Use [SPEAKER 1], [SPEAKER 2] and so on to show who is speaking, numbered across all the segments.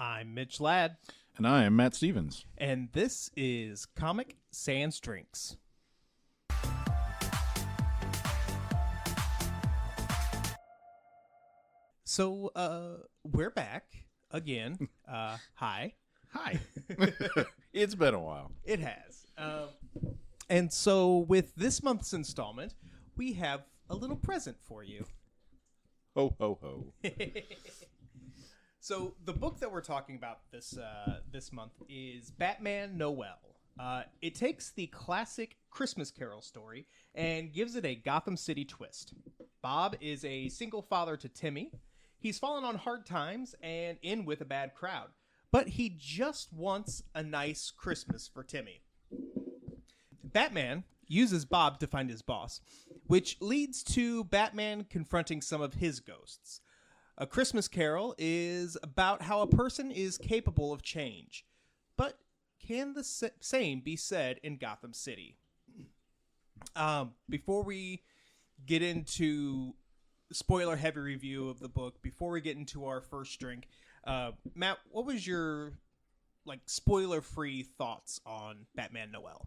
[SPEAKER 1] I'm Mitch Ladd,
[SPEAKER 2] And I am Matt Stevens.
[SPEAKER 1] and this is Comic Sans Drinks. So, we're back again. Hi.
[SPEAKER 2] Hi. It's been a while.
[SPEAKER 1] It has. And so, with this month's installment, we have a little present for you.
[SPEAKER 2] Ho, ho, ho.
[SPEAKER 1] So the book that we're talking about this month is Batman Noel. It takes the classic Christmas Carol story and gives it a Gotham City twist. Bob is a single father to Timmy. He's fallen on hard times and in with a bad crowd, but he just wants a nice Christmas for Timmy. Batman uses Bob to find his boss, which leads to Batman confronting some of his ghosts. A Christmas Carol is about how a person is capable of change. But can the same be said in Gotham City? Before we get into spoiler-heavy review of the book, before we get into our first drink, Matt, what was your spoiler-free thoughts on Batman Noel?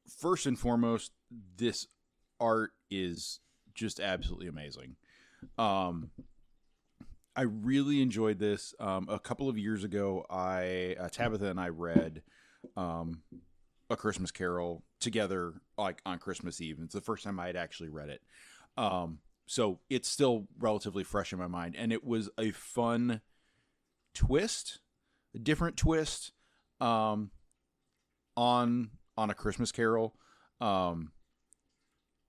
[SPEAKER 2] First and foremost, this art is just absolutely amazing. I really enjoyed this. A couple of years ago, Tabitha and I read A Christmas Carol together, on Christmas Eve. It's the first time I had actually read it. So it's still relatively fresh in my mind, and it was a fun twist, a different twist on A Christmas Carol.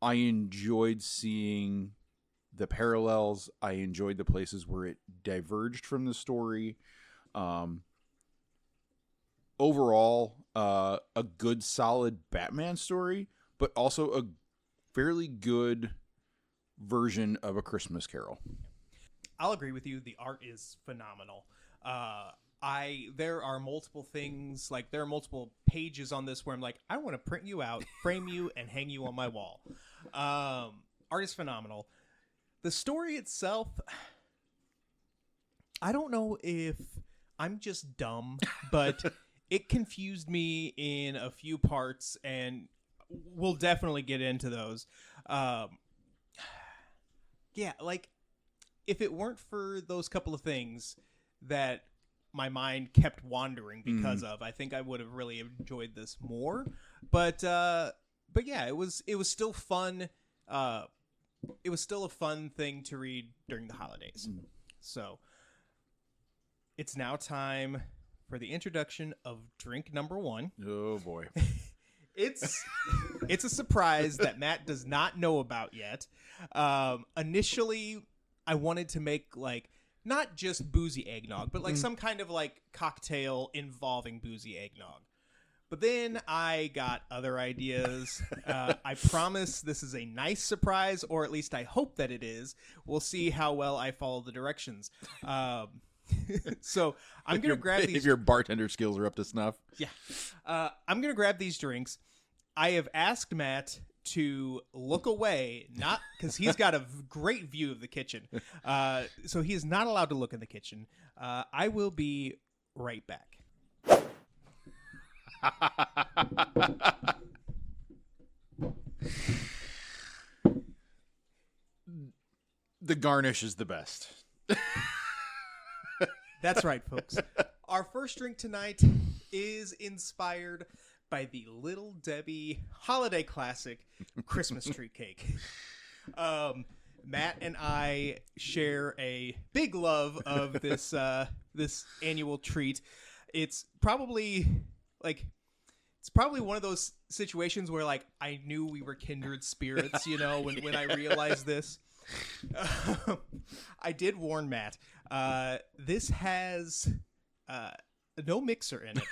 [SPEAKER 2] I enjoyed seeing the parallels. I enjoyed the places where it diverged from the story. Overall, a good, solid Batman story, but also a fairly good version of A Christmas Carol.
[SPEAKER 1] I'll agree with you. The art is phenomenal. There are multiple things, there are multiple pages on this where I'm like, I want to print you out, frame you, and hang you on my wall. Art is phenomenal. The story itself, I don't know if I'm just dumb, but it confused me in a few parts, and we'll definitely get into those. If it weren't for those couple of things that my mind kept wandering because of, I think I would have really enjoyed this more. But yeah, it was still fun. It was still a fun thing to read during the holidays. So it's now time for the introduction of drink number one.
[SPEAKER 2] Oh boy.
[SPEAKER 1] It's a surprise that Matt does not know about yet. Initially, I wanted to make not just boozy eggnog, but some kind of cocktail involving boozy eggnog. But then I got other ideas. I promise this is a nice surprise, or at least I hope that it is. We'll see how well I follow the directions. So I'm going to grab these.
[SPEAKER 2] If your bartender skills are up to snuff.
[SPEAKER 1] Yeah. I'm going to grab these drinks. I have asked Matt to look away, not because he's got a great view of the kitchen. So he is not allowed to look in the kitchen. I will be right back.
[SPEAKER 2] The garnish is the best.
[SPEAKER 1] That's right, folks. Our first drink tonight is inspired by the Little Debbie holiday classic, Christmas Tree Cake. Matt and I share a big love of this this annual treat. It's probably one of those situations where I knew we were kindred spirits, when I realized this. I did warn Matt. This has no mixer in it.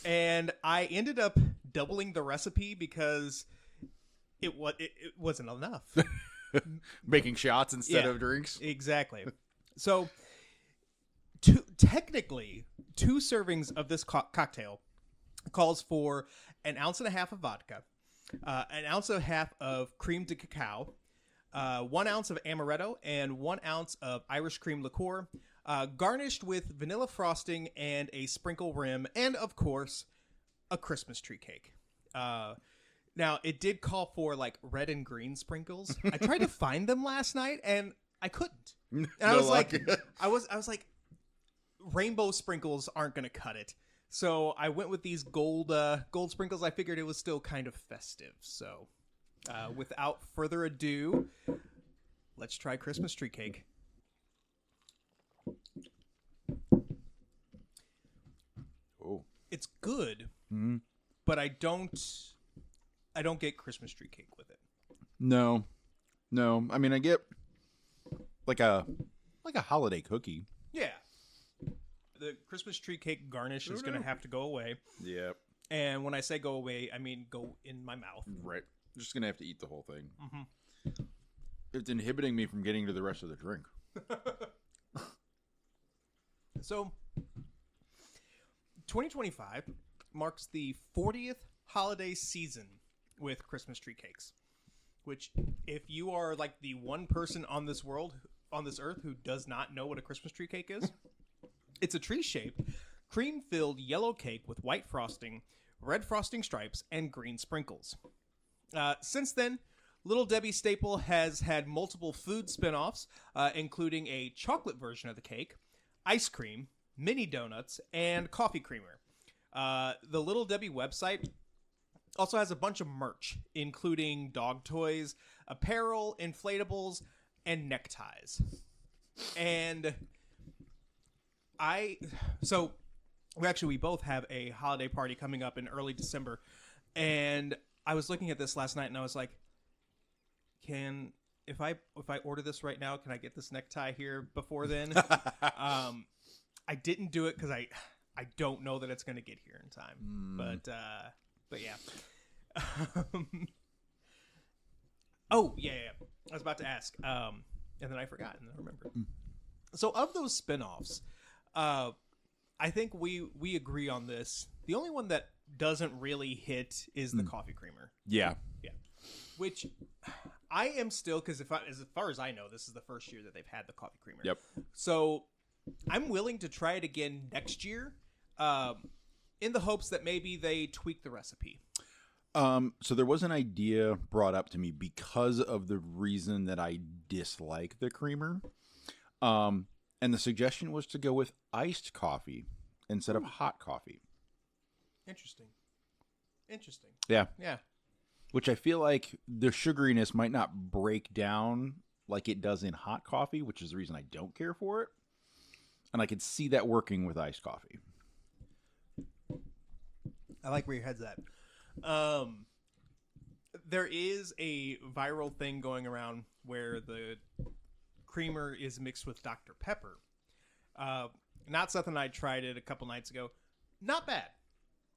[SPEAKER 1] And I ended up doubling the recipe because it wasn't enough.
[SPEAKER 2] Making shots instead of drinks.
[SPEAKER 1] Exactly. So technically, 2 servings of this cocktail calls for 1.5 ounces of vodka, 1.5 ounces of cream de cacao, 1 ounce of amaretto, and 1 ounce of Irish cream liqueur, garnished with vanilla frosting and a sprinkle rim, and of course, a Christmas tree cake. Now, it did call for like red and green sprinkles. I tried to find them last night, and I couldn't. And I was like, I was like, rainbow sprinkles aren't going to cut it. So I went with these gold sprinkles. I figured it was still kind of festive. So without further ado, let's try Christmas tree cake.
[SPEAKER 2] Oh,
[SPEAKER 1] it's good, but I don't get Christmas tree cake with it.
[SPEAKER 2] No. I mean, I get like a holiday cookie.
[SPEAKER 1] Yeah. The Christmas tree cake garnish is going to have to go away.
[SPEAKER 2] Yep.
[SPEAKER 1] And when I say go away, I mean go in my mouth.
[SPEAKER 2] Right. I'm just going to have to eat the whole thing.
[SPEAKER 1] Mm-hmm.
[SPEAKER 2] It's inhibiting me from getting to the rest of the drink.
[SPEAKER 1] So, 2025 marks the 40th holiday season with Christmas tree cakes. Which, if you are like the one person on this earth who does not know what a Christmas tree cake is, it's a tree-shaped, cream-filled yellow cake with white frosting, red frosting stripes, and green sprinkles. Since then, Little Debbie staple has had multiple food spin-offs, including a chocolate version of the cake, ice cream, mini donuts, and coffee creamer. The Little Debbie website also has a bunch of merch, including dog toys, apparel, inflatables, and neckties. And we both have a holiday party coming up in early December, and I was looking at this last night, and I was like, if I order this right now, can I get this necktie here before then? I didn't do it because I don't know that it's going to get here in time, but yeah. Oh yeah, I was about to ask, and then I forgot, and then I remembered. So of those spin-offs, I think we agree on this. The only one that doesn't really hit is the coffee creamer.
[SPEAKER 2] Yeah.
[SPEAKER 1] Which I am still, because as far as I know, this is the first year that they've had the coffee creamer.
[SPEAKER 2] Yep.
[SPEAKER 1] So I'm willing to try it again next year, in the hopes that maybe they tweak the recipe.
[SPEAKER 2] So there was an idea brought up to me because of the reason that I dislike the creamer. And the suggestion was to go with iced coffee instead of hot coffee.
[SPEAKER 1] Interesting.
[SPEAKER 2] Yeah.
[SPEAKER 1] Yeah.
[SPEAKER 2] Which I feel like the sugariness might not break down like it does in hot coffee, which is the reason I don't care for it. And I could see that working with iced coffee.
[SPEAKER 1] I like where your head's at. There is a viral thing going around where the creamer is mixed with Dr. Pepper. Not something I tried it a couple nights ago. Not bad.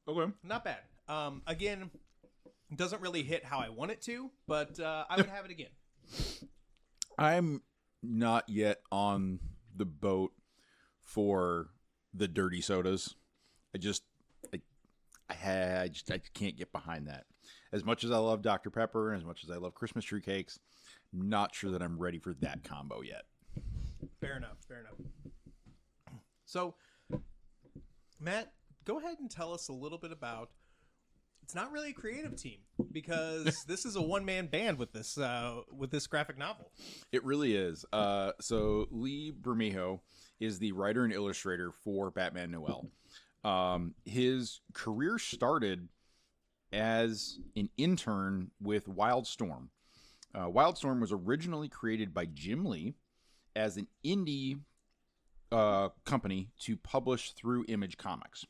[SPEAKER 2] Okay.
[SPEAKER 1] Not bad. Again, doesn't really hit how I want it to, but I would have it again.
[SPEAKER 2] I'm not yet on the boat for the dirty sodas. I can't get behind that. As much as I love Dr. Pepper and as much as I love Christmas tree cakes, not sure that I'm ready for that combo yet.
[SPEAKER 1] Fair enough. So, Matt, go ahead and tell us a little bit about. It's not really a creative team because this is a one-man band with this graphic novel.
[SPEAKER 2] It really is. So Lee Bermejo is the writer and illustrator for Batman Noel. His career started as an intern with Wildstorm. Wildstorm was originally created by Jim Lee as an indie company to publish through Image Comics.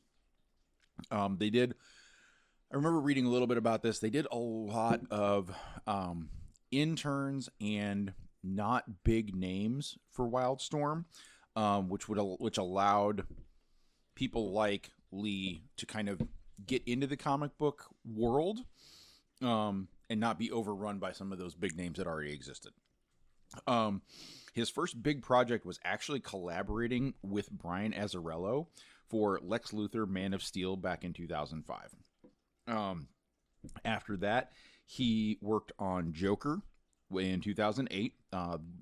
[SPEAKER 2] I remember reading a little bit about this. They did a lot of interns and not big names for Wildstorm, which allowed people like Lee to kind of get into the comic book world and not be overrun by some of those big names that already existed. His first big project was actually collaborating with Brian Azzarello for Lex Luthor Man of Steel back in 2005. After that, he worked on Joker in 2008.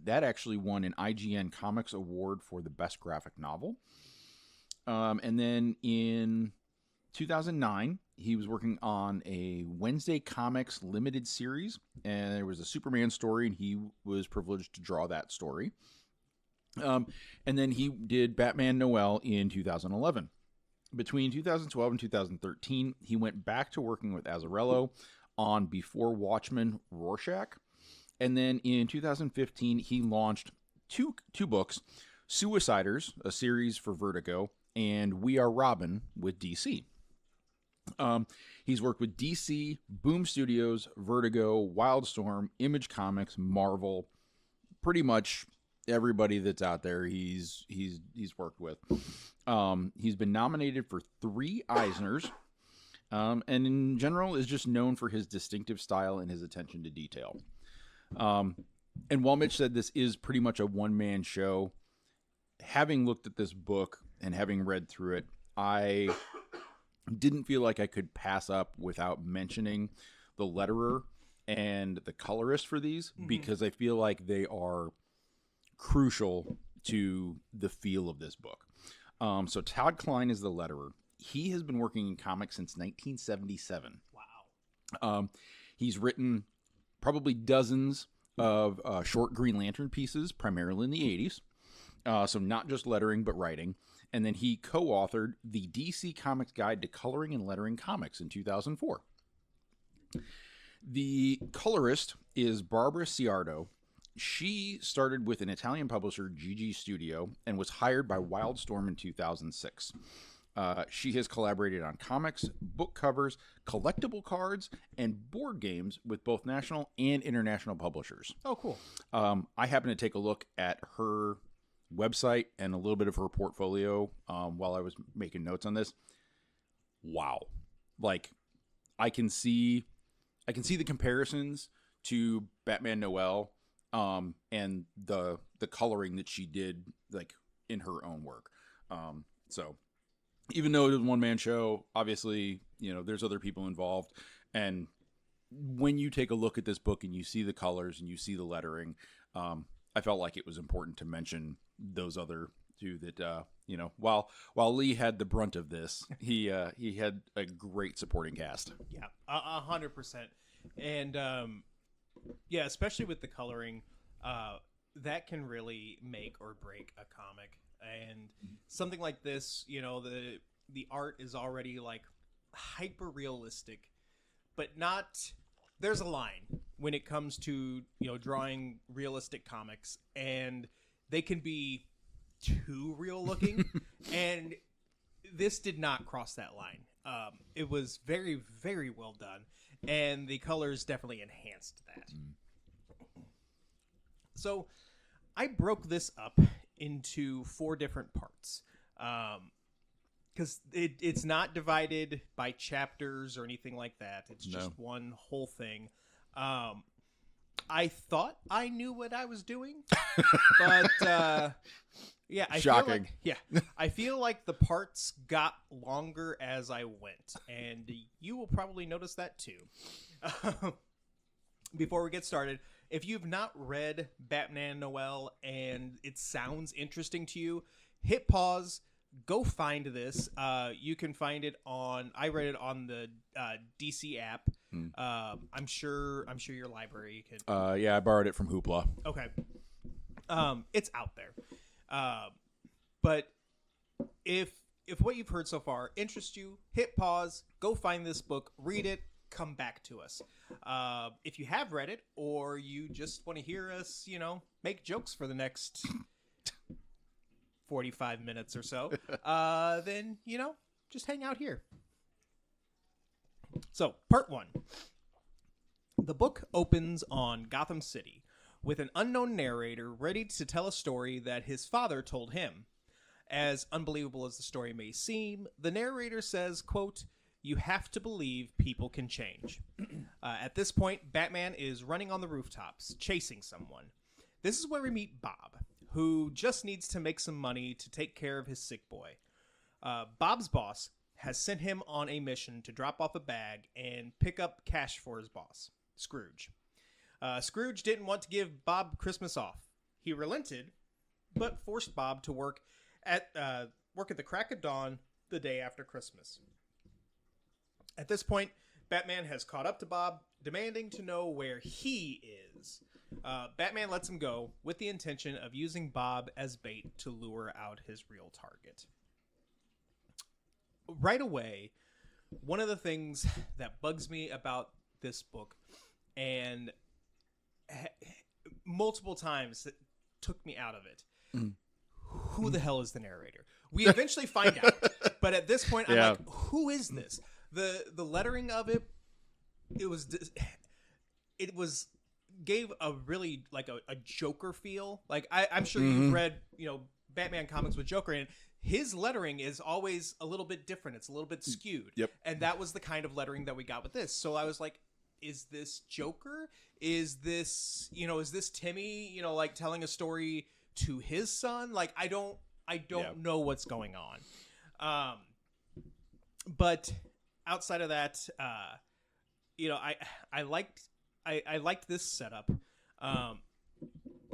[SPEAKER 2] That actually won an IGN Comics Award for the Best Graphic Novel. And then in 2009, he was working on a Wednesday Comics limited series, and there was a Superman story, and he was privileged to draw that story. And then he did Batman Noel in 2011. Between 2012 and 2013, he went back to working with Azzarello on Before Watchmen Rorschach. And then in 2015, he launched two books, Suiciders, a series for Vertigo, and We Are Robin with DC. He's worked with DC, Boom Studios, Vertigo, Wildstorm, Image Comics, Marvel, pretty much everybody that's out there he's worked with. He's been nominated for 3 Eisners, and in general is just known for his distinctive style and his attention to detail. And while Mitch said this is pretty much a one-man show, having looked at this book and having read through it, I didn't feel like I could pass up without mentioning the letterer and the colorist for these, because I feel like they are crucial to the feel of this book. So Todd Klein is the letterer. He has been working in comics since 1977.
[SPEAKER 1] Wow.
[SPEAKER 2] He's written probably dozens of short Green Lantern pieces, primarily in the 80s. So not just lettering, but writing. And then he co-authored the DC Comics Guide to Coloring and Lettering Comics in 2004. The colorist is Barbara Ciardo. She started with an Italian publisher, GG Studio, and was hired by Wildstorm in 2006. She has collaborated on comics, book covers, collectible cards, and board games with both national and international publishers.
[SPEAKER 1] Oh, cool.
[SPEAKER 2] I happened to take a look at her website and a little bit of her portfolio while I was making notes on this. Wow. Like, I can see the comparisons to Batman Noel and the coloring that she did, like, in her own work. So even though it was a one-man show, obviously, you know, there's other people involved. And when you take a look at this book and you see the colors and you see the lettering, I felt like it was important to mention those other two that, you know, while Lee had the brunt of this, he had a great supporting cast.
[SPEAKER 1] Yeah, 100%. And, yeah, especially with the coloring, that can really make or break a comic. And something like this, you know, the art is already like hyper realistic, but not. There's a line when it comes to, you know, drawing realistic comics, and they can be too real looking, and this did not cross that line. It was very, very well done, and the colors definitely enhanced that. So I broke this up into 4 different parts, because it's not divided by chapters or anything like that. It's just one whole thing. I thought I knew what I was doing, but yeah,
[SPEAKER 2] Shocking.
[SPEAKER 1] I feel like the parts got longer as I went, and you will probably notice that too. Before we get started, if you've not read Batman Noel and it sounds interesting to you, hit pause. Go find this. You can find it on. I read it on the DC app. I'm sure your library can.
[SPEAKER 2] Yeah, I borrowed it from Hoopla.
[SPEAKER 1] Okay. It's out there. But if what you've heard so far interests you, hit pause. Go find this book. Read it. Come back to us. If you have read it, or you just want to hear us, you know, make jokes for the next 45 minutes or so, then, you know, just hang out here. So, part 1. The book opens on Gotham City with an unknown narrator ready to tell a story that his father told him. As unbelievable as the story may seem, the narrator says, quote, "You have to believe people can change." At this point, Batman is running on the rooftops, chasing someone. This is where we meet Bob, who just needs to make some money to take care of his sick boy. Bob's boss has sent him on a mission to drop off a bag and pick up cash for his boss, Scrooge. Scrooge didn't want to give Bob Christmas off. He relented, but forced Bob to work at the crack of dawn the day after Christmas. At this point, Batman has caught up to Bob, demanding to know where he is. Batman lets him go with the intention of using Bob as bait to lure out his real target. Right away, one of the things that bugs me about this book, and multiple times it took me out of it, who the hell is the narrator? We eventually find out, but at this point, I'm like, who is this? The lettering of it, it was gave a really like a Joker feel. Like I'm sure you've read, Batman comics with Joker, and his lettering is always a little bit different. It's a little bit skewed.
[SPEAKER 2] Yep.
[SPEAKER 1] And that was the kind of lettering that we got with this. So I was like, is this Joker? Is this Timmy, like telling a story to his son? Like, I don't know what's going on. But outside of that, I liked this setup.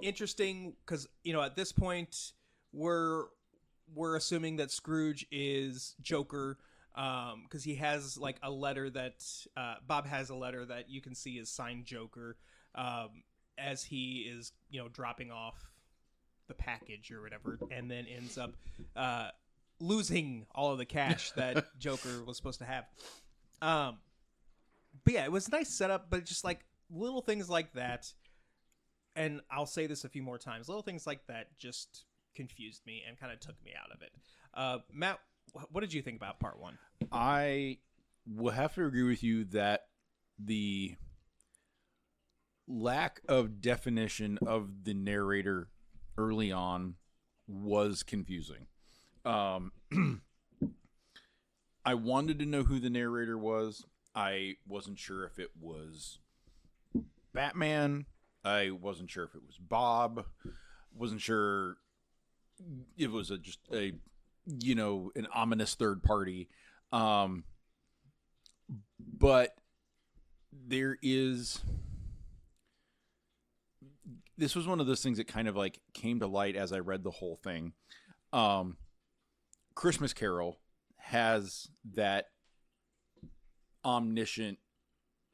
[SPEAKER 1] Interesting because, at this point we're assuming that Scrooge is Joker, because he has like a letter that Bob has a letter that you can see is signed Joker, as he is dropping off the package or whatever, and then ends up losing all of the cash that Joker was supposed to have. But yeah, it was a nice setup, but just like little things like that, and I'll say this a few more times, little things like that just confused me and kind of took me out of it. Matt, what did you think about part one?
[SPEAKER 2] I will have to agree with you that the lack of definition of the narrator early on was confusing. I wanted to know who the narrator was. I wasn't sure if it was Batman. I wasn't sure if it was Bob. Wasn't sure it was just an ominous third party. But this was one of those things that kind of like came to light as I read the whole thing. Christmas Carol has that omniscient,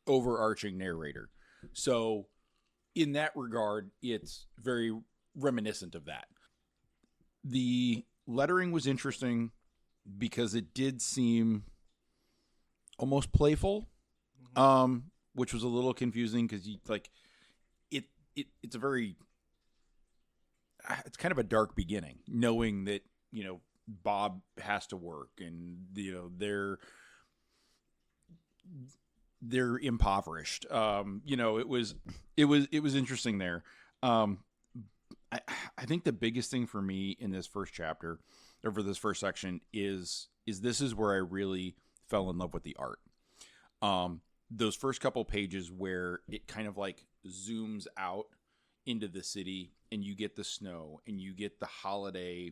[SPEAKER 2] overarching narrator. So in that regard, it's very reminiscent of that. The lettering was interesting because it did seem almost playful, which was a little confusing because it's kind of a dark beginning, knowing that Bob has to work and they're impoverished. It was interesting there. I think the biggest thing for me in this first chapter, or for this first section, is this is where I really fell in love with the art. Those first couple pages where it kind of like zooms out into the city and you get the snow and you get the holiday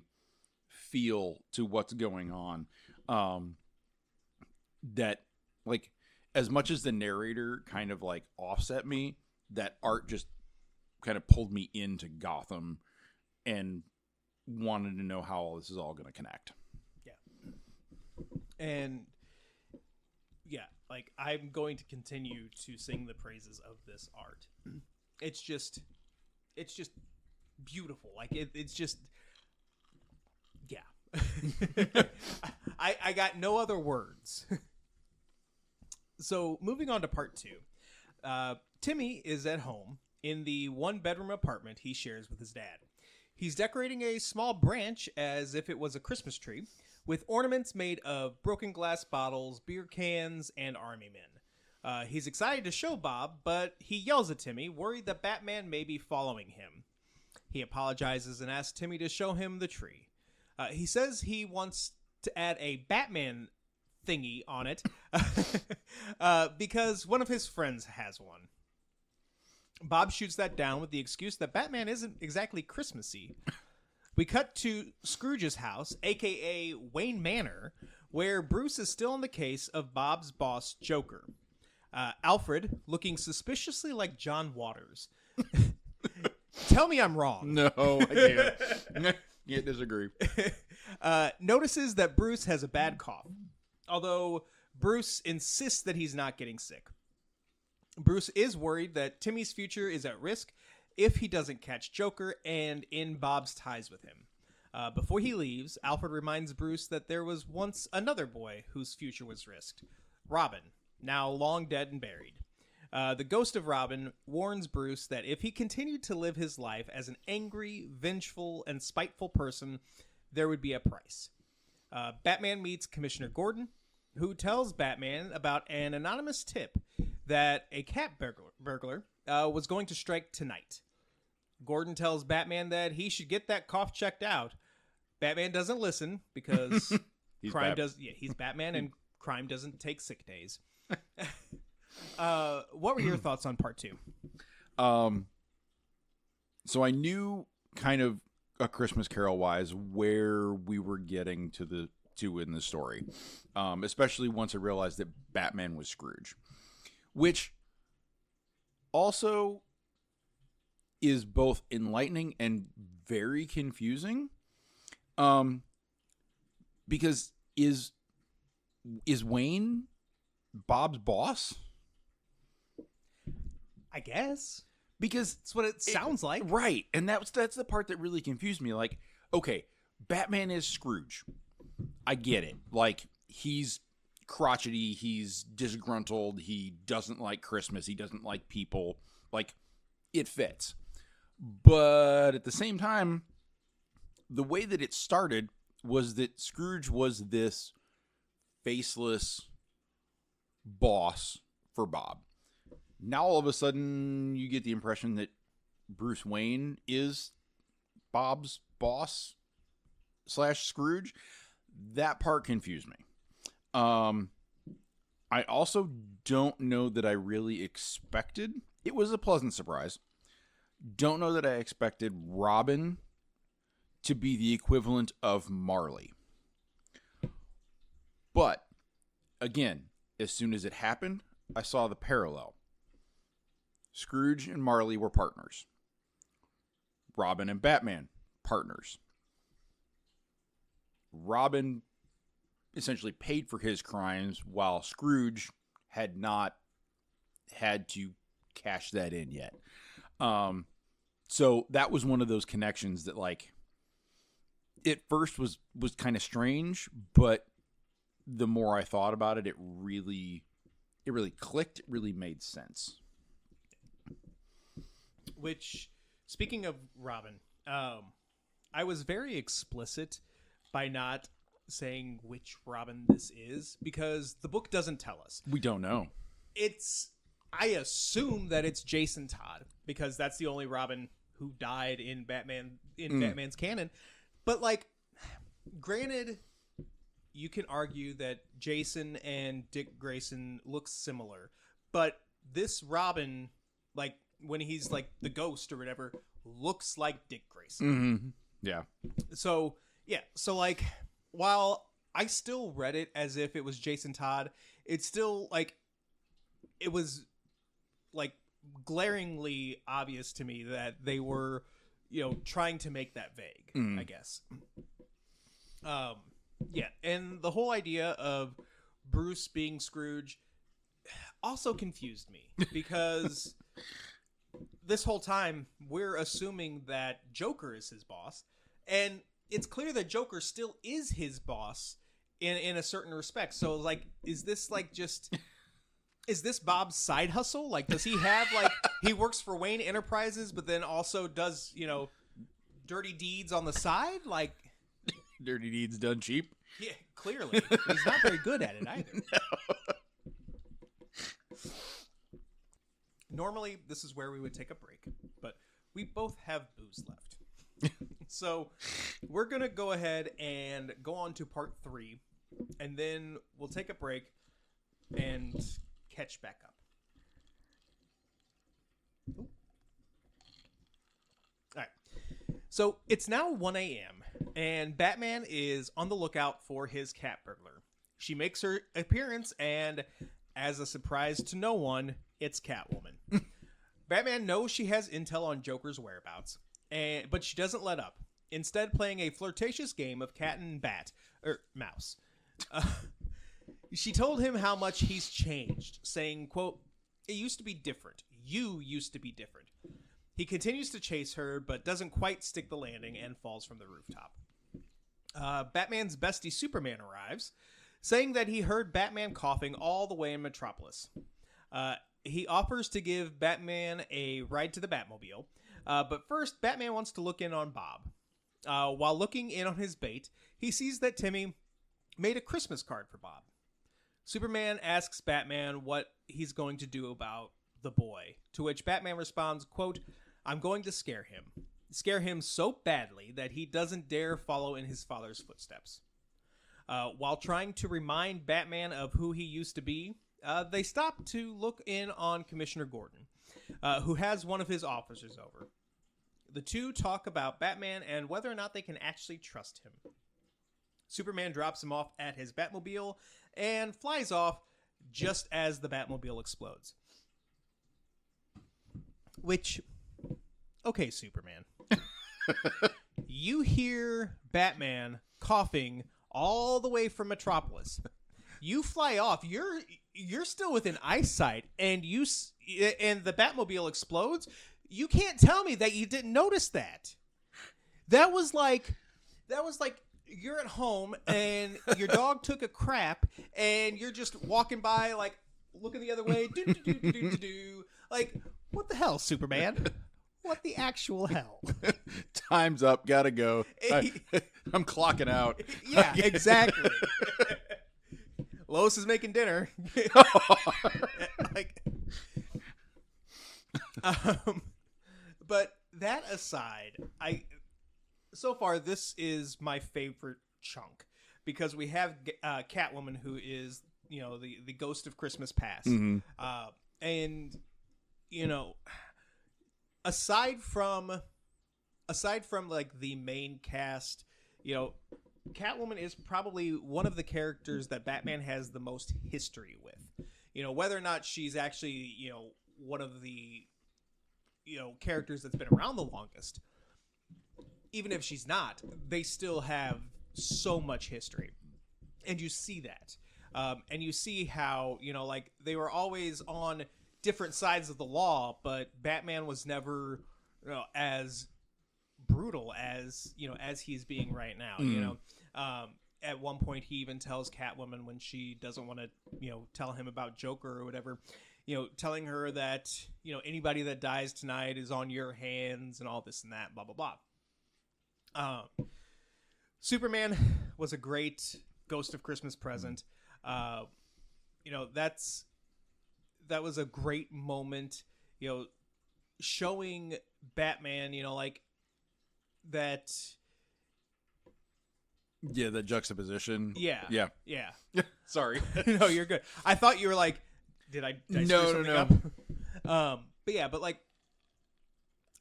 [SPEAKER 2] feel to what's going on. That like, as much as the narrator kind of like offset me, that art just kind of pulled me into Gotham and wanted to know how all this is all going to connect.
[SPEAKER 1] Yeah. And yeah, like I'm going to continue to sing the praises of this art. It's just beautiful. Like it's just, yeah. I got no other words. So moving on to part two, Timmy is at home in the one-bedroom apartment he shares with his dad. He's decorating a small branch as if it was a Christmas tree, with ornaments made of broken glass bottles, beer cans, and army men. He's excited to show Bob, but he yells at Timmy, worried that Batman may be following him. He apologizes and asks Timmy to show him the tree. He says he wants to add a Batman thingy on it because one of his friends has one. Bob shoots that down with the excuse that Batman isn't exactly Christmassy. We cut to Scrooge's house, aka Wayne Manor, where Bruce is still on the case of Bob's boss, Joker. Alfred, looking suspiciously like John Waters. Tell me I'm wrong.
[SPEAKER 2] No, I can't. Can't disagree.
[SPEAKER 1] Notices that Bruce has a bad cough, although Bruce insists that he's not getting sick. Bruce is worried that Timmy's future is at risk if he doesn't catch Joker and end Bob's ties with him. Before he leaves, Alfred reminds Bruce that there was once another boy whose future was risked, Robin, now long dead and buried. The ghost of Robin warns Bruce that if he continued to live his life as an angry, vengeful, and spiteful person, there would be a price. Batman meets Commissioner Gordon, who tells Batman about an anonymous tip that a cat burglar was going to strike tonight. Gordon tells Batman that he should get that cough checked out. Batman doesn't listen because he's Batman and crime doesn't take sick days. What were your thoughts on part 2?
[SPEAKER 2] So I knew kind of A Christmas Carol wise where we were getting to in the story, especially once I realized that Batman was Scrooge, which also is both enlightening and very confusing. Because is Wayne Bob's boss?
[SPEAKER 1] I guess.
[SPEAKER 2] Because
[SPEAKER 1] that's what it sounds like.
[SPEAKER 2] Right. And that's the part that really confused me. Like, okay, Batman is Scrooge. I get it. Like, he's crotchety, he's disgruntled, he doesn't like Christmas, he doesn't like people. Like, it fits. But at the same time, the way that it started was that Scrooge was this faceless boss for Bob. Now all of a sudden you get the impression that Bruce Wayne is Bob's boss / Scrooge. That part confused me. I also don't know that I really expected. It was a pleasant surprise. Don't know that I expected Robin to be the equivalent of Marley. But, again, as soon as it happened, I saw the parallel. Scrooge and Marley were partners. Robin and Batman, partners. Robin essentially paid for his crimes while Scrooge had not had to cash that in yet. So that was one of those connections that, like, at first was kind of strange, but the more I thought about it, it really clicked. It really made sense.
[SPEAKER 1] Which, speaking of Robin, I was very explicit by not saying which Robin this is because the book doesn't tell us.
[SPEAKER 2] We don't know.
[SPEAKER 1] I assume that it's Jason Todd because that's the only Robin who died in Batman's canon. But, like, granted, you can argue that Jason and Dick Grayson look similar, but this Robin, like, when he's, like, the ghost or whatever, looks like Dick Grayson.
[SPEAKER 2] Mm-hmm. Yeah.
[SPEAKER 1] So, like, while I still read it as if it was Jason Todd, it's still, like, it was, like, glaringly obvious to me that they were, trying to make that vague, I guess. Yeah, and the whole idea of Bruce being Scrooge also confused me because this whole time we're assuming that Joker is his boss, and it's clear that Joker still is his boss in a certain respect. So, like, is this Bob's side hustle? Like, does he have, like, he works for Wayne Enterprises, but then also does, dirty deeds on the side? Like,
[SPEAKER 2] dirty deeds done cheap?
[SPEAKER 1] Yeah, clearly. He's not very good at it either. No. Normally, this is where we would take a break, but we both have booze left. So, we're going to go ahead and go on to part 3, and then we'll take a break and catch back up. Ooh. All right. So it's now 1 a.m. and Batman is on the lookout for his cat burglar. She makes her appearance, and as a surprise to no one, it's Catwoman. Batman knows she has intel on Joker's whereabouts, but she doesn't let up. Instead, playing a flirtatious game of cat and mouse. She told him how much he's changed, saying, quote, "It used to be different. You used to be different." He continues to chase her, but doesn't quite stick the landing and falls from the rooftop. Batman's bestie Superman arrives, saying that he heard Batman coughing all the way in Metropolis. He offers to give Batman a ride to the Batmobile, but first, Batman wants to look in on Bob. While looking in on his bait, he sees that Timmy made a Christmas card for Bob. Superman asks Batman what he's going to do about the boy, to which Batman responds, quote, "I'm going to scare him. Scare him so badly that he doesn't dare follow in his father's footsteps." While trying to remind Batman of who he used to be, they stop to look in on Commissioner Gordon, who has one of his officers over. The two talk about Batman and whether or not they can actually trust him. Superman drops him off at his Batmobile and flies off just as the Batmobile explodes. Which, okay, Superman. You hear Batman coughing all the way from Metropolis. You fly off. You're still within eyesight, and the Batmobile explodes. You can't tell me that you didn't notice that. That was like you're at home and your dog took a crap, and you're just walking by, like looking the other way. Like, what the hell, Superman? What the actual hell?
[SPEAKER 2] Time's up. Gotta go. I'm clocking out.
[SPEAKER 1] Yeah, exactly. Lois is making dinner. Like, but that aside, so far this is my favorite chunk because we have Catwoman, who is the ghost of Christmas past, and aside from like the main cast, Catwoman is probably one of the characters that Batman has the most history with. Whether or not she's actually, one of the, characters that's been around the longest. Even if she's not, they still have so much history. And you see that. And you see how, like they were always on different sides of the law, but Batman was never as brutal as he's being right now. At one point he even tells Catwoman, when she doesn't want to tell him about Joker or whatever, telling her that anybody that dies tonight is on your hands and all this and that, blah blah blah. Superman was a great ghost of Christmas present. That was a great moment, showing Batman, like that.
[SPEAKER 2] Yeah, that juxtaposition.
[SPEAKER 1] Yeah.
[SPEAKER 2] Sorry.
[SPEAKER 1] No, you're good. I thought you were like, did I screw something up? But like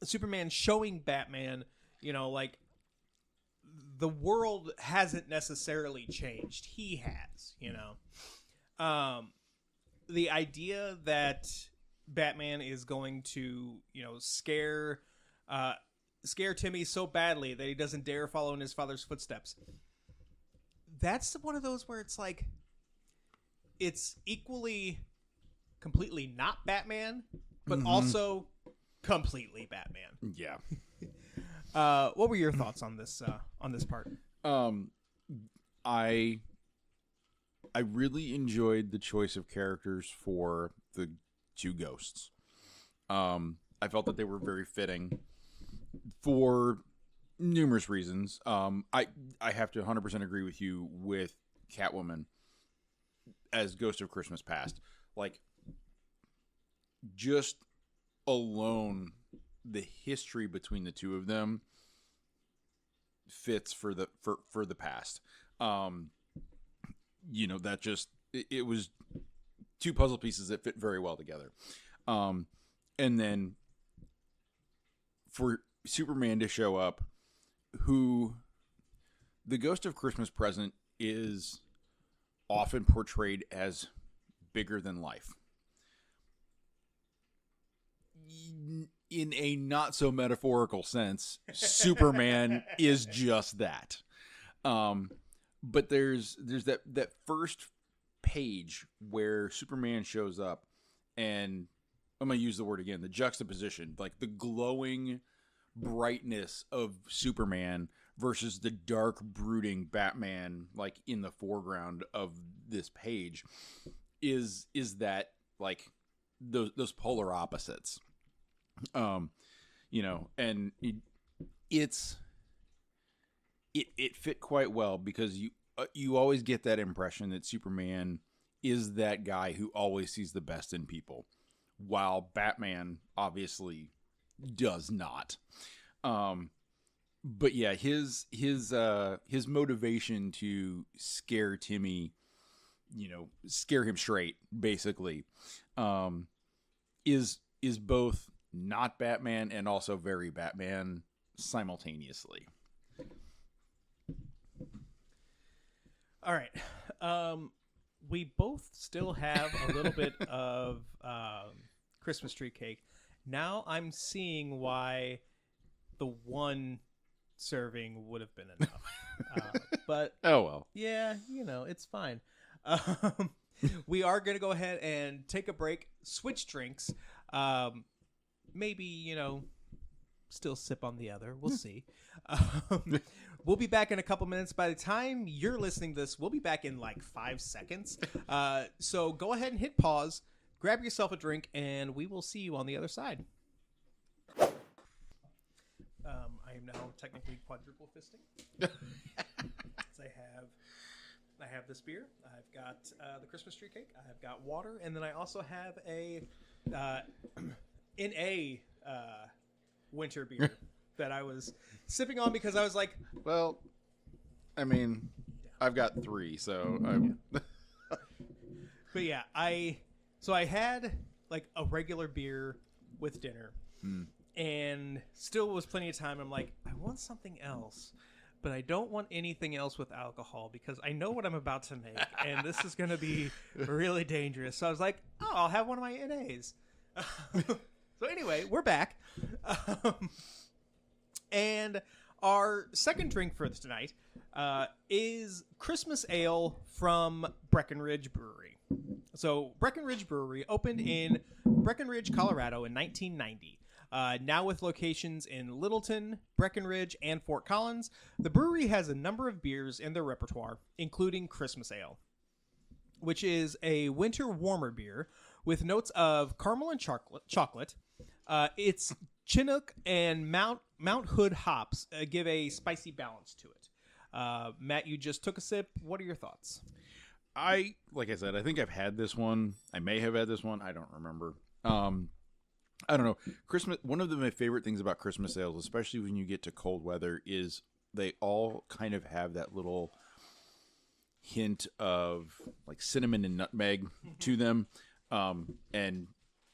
[SPEAKER 1] Superman showing Batman, like the world hasn't necessarily changed. He has, the idea that Batman is going to, scare Timmy so badly that he doesn't dare follow in his father's footsteps. That's one of those where it's like, it's equally completely not Batman, but also completely Batman.
[SPEAKER 2] Yeah.
[SPEAKER 1] What were your thoughts on this part?
[SPEAKER 2] I really enjoyed the choice of characters for the two ghosts. I felt that they were very fitting for numerous reasons. I have to 100% agree with you with Catwoman as Ghost of Christmas Past. Like, just alone, the history between the two of them fits for the past. That just it was two puzzle pieces that fit very well together. And then for Superman to show up, who the Ghost of Christmas Present is often portrayed as bigger than life. In a not so metaphorical sense, Superman is just that. But there's that first page where Superman shows up, and I'm gonna use the word again, the juxtaposition, like the glowing brightness of Superman versus the dark, brooding Batman, like in the foreground of this page, is that like those polar opposites. You know, and it fit quite well, because you always get that impression that Superman is that guy who always sees the best in people, while Batman obviously does not. But yeah, his motivation to scare Timmy, you know, scare him straight, basically, is both not Batman and also very Batman simultaneously.
[SPEAKER 1] All right. We both still have a little bit of Christmas tree cake. Now I'm seeing why the one serving would have been enough. But
[SPEAKER 2] oh well.
[SPEAKER 1] Yeah, you know, it's fine. We are going to go ahead and take a break, switch drinks. Maybe, you know, still sip on the other. We'll see. We'll be back in a couple minutes. By the time you're listening to this, we'll be back in like 5 seconds. So go ahead and hit pause, grab yourself a drink, and we will see you on the other side. I am now technically quadruple fisting. I have this beer. I've got the Christmas tree cake. I've got water, and then I also have a winter beer that I was sipping on because I was like,
[SPEAKER 2] well, I mean, I've got 3, so I'm.
[SPEAKER 1] But yeah, I had like a regular beer with dinner, and still was plenty of time. I'm like, I want something else, but I don't want anything else with alcohol because I know what I'm about to make, and this is going to be really dangerous. So I was like, oh, I'll have one of my NAs. So anyway, we're back. And our second drink for tonight is Christmas Ale from Breckenridge Brewery. So Breckenridge Brewery opened in Breckenridge, Colorado in 1990. Now with locations in Littleton, Breckenridge, and Fort Collins, the brewery has a number of beers in their repertoire, including Christmas Ale, which is a winter warmer beer with notes of caramel and chocolate. It's Chinook and Mount Hood hops give a spicy balance to it. Matt, you just took a sip. What are your thoughts?
[SPEAKER 2] Like I said, I think I've had this one. I may have had this one. I don't remember. I don't know. Christmas. One of my favorite things about Christmas ales, especially when you get to cold weather, is they all kind of have that little hint of like cinnamon and nutmeg to them. And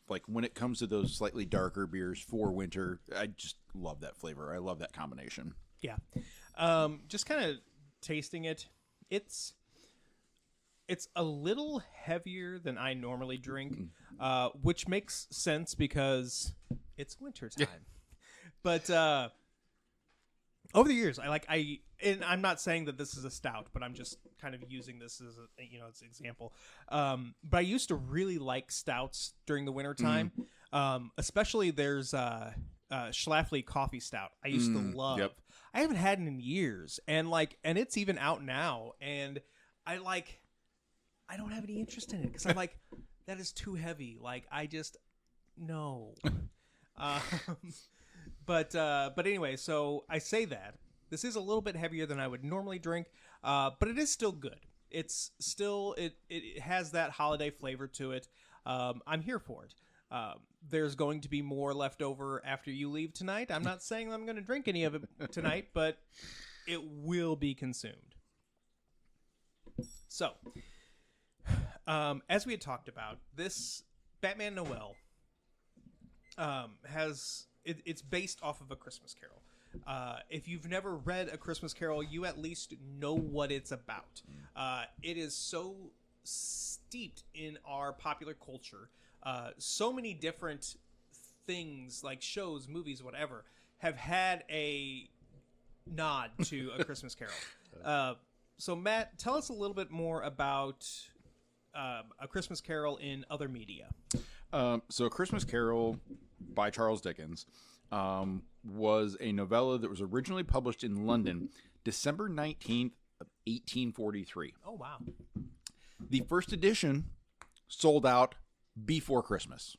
[SPEAKER 2] like when it comes to those slightly darker beers for winter, I just love that flavor. I love that combination.
[SPEAKER 1] Yeah. Just kind of tasting it. It's a little heavier than I normally drink, which makes sense because it's wintertime. But over the years, and I'm not saying that this is a stout, but I'm just kind of using this as as an example. But I used to really like stouts during the wintertime. Especially there's Schlafly coffee stout. I used to love.
[SPEAKER 2] Yep.
[SPEAKER 1] I haven't had it in years, and it's even out now, and I don't have any interest in it because I'm like, that is too heavy. Like I just no. But anyway, so I say that this is a little bit heavier than I would normally drink, but it is still good. It's still it has that holiday flavor to it. I'm here for it. There's going to be more left over after you leave tonight. I'm not saying I'm going to drink any of it tonight, but it will be consumed. So, as we had talked about, this Batman Noel it's based off of A Christmas Carol. If you've never read A Christmas Carol, you at least know what it's about. It is so steeped in our popular culture. So many different things, like shows, movies, whatever, have had a nod to A Christmas Carol. So, Matt, tell us a little bit more about A Christmas Carol in other media.
[SPEAKER 2] So, A Christmas Carol by Charles Dickens was a novella that was originally published in London December 19th of 1843.
[SPEAKER 1] Oh, wow.
[SPEAKER 2] The first edition sold out before Christmas.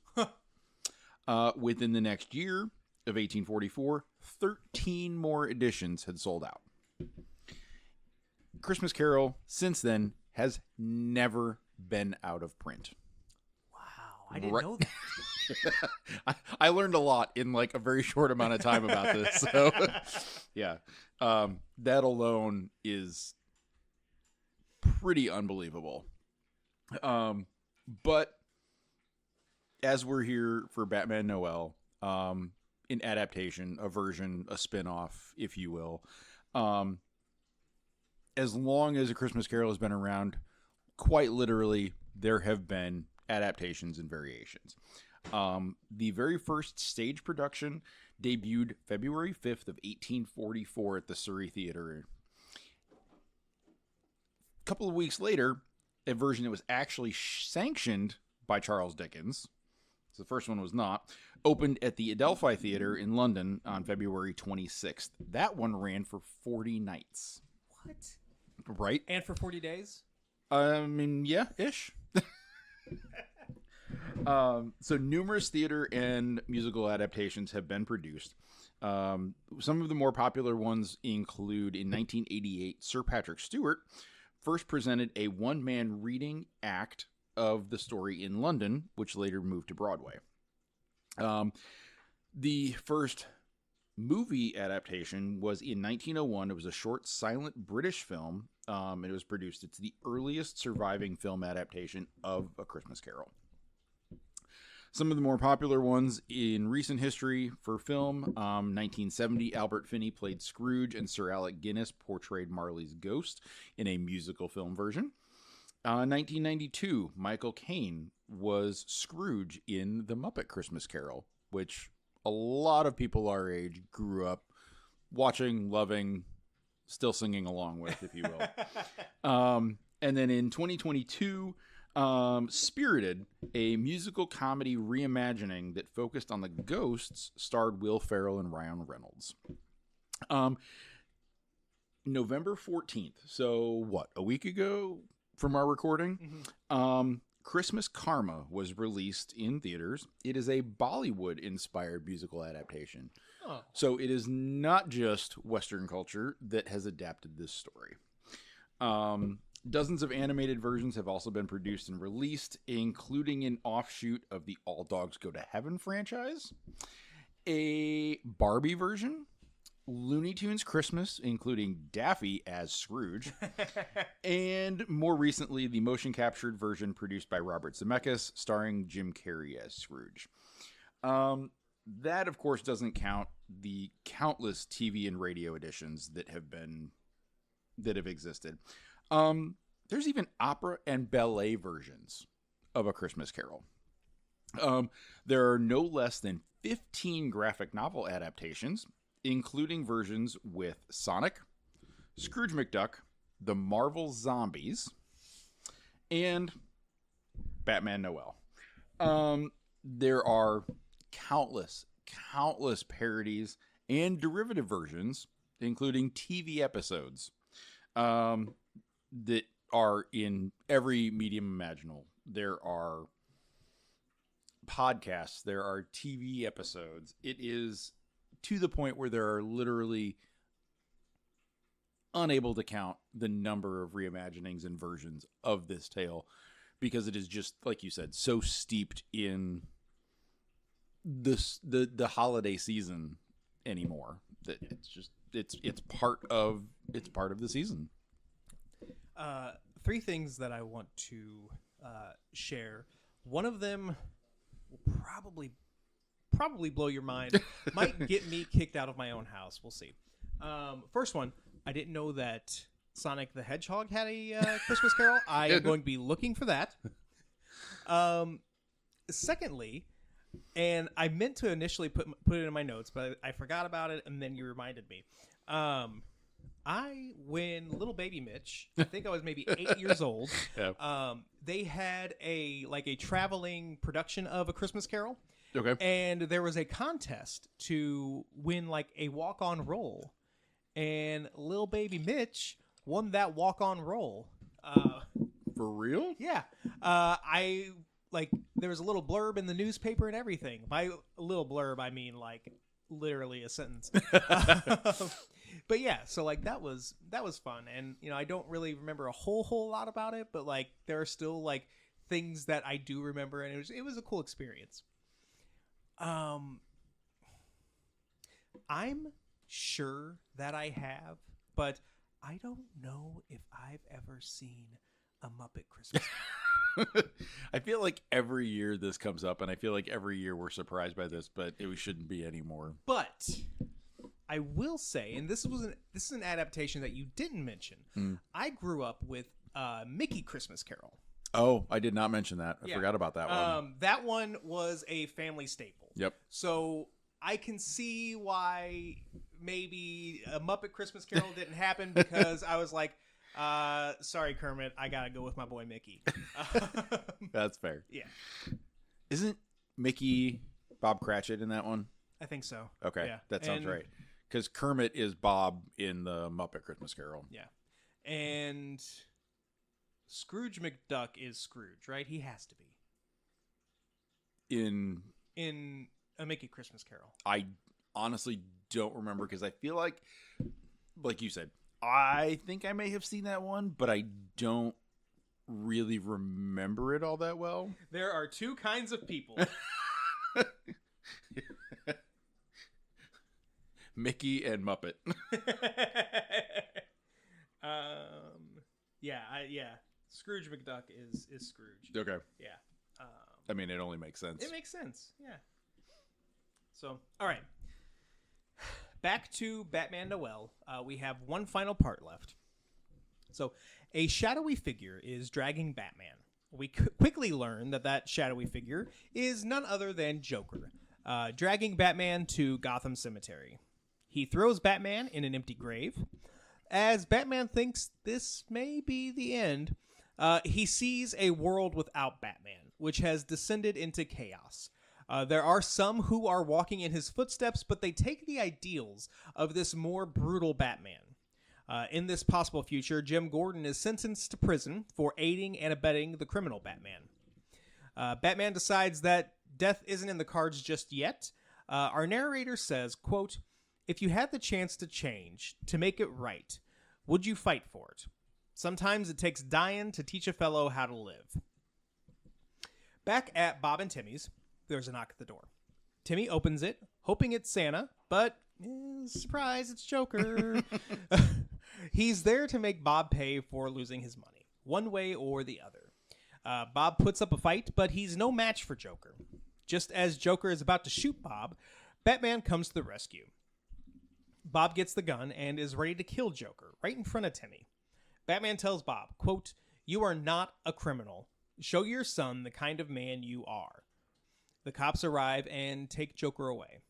[SPEAKER 2] Within the next year of 1844, 13 more editions had sold out. Christmas Carol, since then, has never been out of print.
[SPEAKER 1] Wow, I didn't know that.
[SPEAKER 2] I learned a lot in like a very short amount of time about this. So, yeah, that alone is pretty unbelievable. But as we're here for Batman Noel, an adaptation, a version, a spin-off, if you will, as long as A Christmas Carol has been around, quite literally, there have been adaptations and variations. The very first stage production debuted February 5th of 1844 at the Surrey Theatre. A couple of weeks later, a version that was actually sanctioned by Charles Dickens, so the first one was not, opened at the Adelphi Theatre in London on February 26th. That one ran for 40 nights.
[SPEAKER 1] What?
[SPEAKER 2] Right?
[SPEAKER 1] And for 40 days?
[SPEAKER 2] I mean, yeah, ish. So numerous theater and musical adaptations have been produced. Some of the more popular ones include, in 1988, Sir Patrick Stewart first presented a one-man reading act of the story in London, which later moved to Broadway. The first movie adaptation was in 1901. It was a short, silent British film, and it was produced. It's the earliest surviving film adaptation of A Christmas Carol. Some of the more popular ones in recent history for film, 1970, Albert Finney played Scrooge, and Sir Alec Guinness portrayed Marley's ghost in a musical film version. 1992, Michael Caine was Scrooge in The Muppet Christmas Carol, which a lot of people our age grew up watching, loving, still singing along with, if you will. And then in 2022, Spirited, a musical comedy reimagining that focused on the ghosts, starred Will Ferrell and Ryan Reynolds. November 14th, so what, a week ago from our recording? Mm-hmm. Christmas Karma was released in theaters. It is a Bollywood-inspired musical adaptation. Oh. So it is not just Western culture that has adapted this story. Dozens of animated versions have also been produced and released, including an offshoot of the All Dogs Go to Heaven franchise, a Barbie version, Looney Tunes Christmas, including Daffy as Scrooge, and more recently, the motion-captured version produced by Robert Zemeckis, starring Jim Carrey as Scrooge. That, of course, doesn't count the countless TV and radio editions that have existed. There's even opera and ballet versions of A Christmas Carol. There are no less than 15 graphic novel adaptations, including versions with Sonic, Scrooge McDuck, the Marvel Zombies, and Batman Noel. There are countless parodies and derivative versions, including TV episodes, that are in every medium imaginable. There are podcasts, there are TV episodes. It is to the point where there are literally unable to count the number of reimaginings and versions of this tale, because it is just, like you said, so steeped in this the holiday season anymore that it's part of the season.
[SPEAKER 1] Three things that I want to share. One of them will probably blow your mind. Might get me kicked out of my own house. We'll see. First one, I didn't know that Sonic the Hedgehog had a Christmas Carol. I am going to be looking for that. Secondly, and I meant to initially put it in my notes, but I forgot about it, and then you reminded me. When little baby Mitch, I think I was maybe 8 years old, they had a traveling production of A Christmas Carol.
[SPEAKER 2] Okay.
[SPEAKER 1] And there was a contest to win like a walk-on role. And little baby Mitch won that walk-on role.
[SPEAKER 2] For real?
[SPEAKER 1] Yeah. There was a little blurb in the newspaper and everything. By little blurb, I mean like literally a sentence. But yeah, so like that was fun. And I don't really remember a whole lot about it, but like there are still like things that I do remember, and it was a cool experience. I'm sure that I have, but I don't know if I've ever seen a Muppet Christmas Carol.
[SPEAKER 2] I feel like every year this comes up, and I feel like every year we're surprised by this, but we shouldn't be anymore.
[SPEAKER 1] But I will say, and this is an adaptation that you didn't mention. I grew up with Mickey Christmas Carol.
[SPEAKER 2] Oh, I did not mention that. I forgot about that one.
[SPEAKER 1] That one was a family staple.
[SPEAKER 2] Yep.
[SPEAKER 1] So I can see why maybe a Muppet Christmas Carol didn't happen, because I was like, sorry, Kermit, I gotta go with my boy Mickey.
[SPEAKER 2] That's fair.
[SPEAKER 1] Yeah.
[SPEAKER 2] Isn't Mickey Bob Cratchit in that one?
[SPEAKER 1] I think so.
[SPEAKER 2] Okay,
[SPEAKER 1] yeah.
[SPEAKER 2] that sounds right. Because Kermit is Bob in the Muppet Christmas Carol.
[SPEAKER 1] Yeah. And Scrooge McDuck is Scrooge, right? He has to be. In A Mickey Christmas Carol.
[SPEAKER 2] I honestly don't remember, because I feel like you said, I think I may have seen that one, but I don't really remember it all that well.
[SPEAKER 1] There are two kinds of people.
[SPEAKER 2] Mickey and Muppet.
[SPEAKER 1] Yeah. Scrooge McDuck is Scrooge.
[SPEAKER 2] Okay.
[SPEAKER 1] Yeah.
[SPEAKER 2] I mean, it only makes sense.
[SPEAKER 1] It makes sense. Yeah. So, all right. Back to Batman Noel. We have one final part left. So, a shadowy figure is dragging Batman. We quickly learn that shadowy figure is none other than Joker, dragging Batman to Gotham Cemetery. He throws Batman in an empty grave. As Batman thinks this may be the end, he sees a world without Batman, which has descended into chaos. There are some who are walking in his footsteps, but they take the ideals of this more brutal Batman. In this possible future, Jim Gordon is sentenced to prison for aiding and abetting the criminal Batman. Batman decides that death isn't in the cards just yet. Our narrator says, quote, "If you had the chance to change, to make it right, would you fight for it? Sometimes it takes dying to teach a fellow how to live." Back at Bob and Timmy's, there's a knock at the door. Timmy opens it, hoping it's Santa, but surprise, it's Joker. He's there to make Bob pay for losing his money, one way or the other. Bob puts up a fight, but he's no match for Joker. Just as Joker is about to shoot Bob, Batman comes to the rescue. Bob gets the gun and is ready to kill Joker right in front of Timmy. Batman tells Bob, quote, "You are not a criminal. Show your son the kind of man you are." The cops arrive and take Joker away.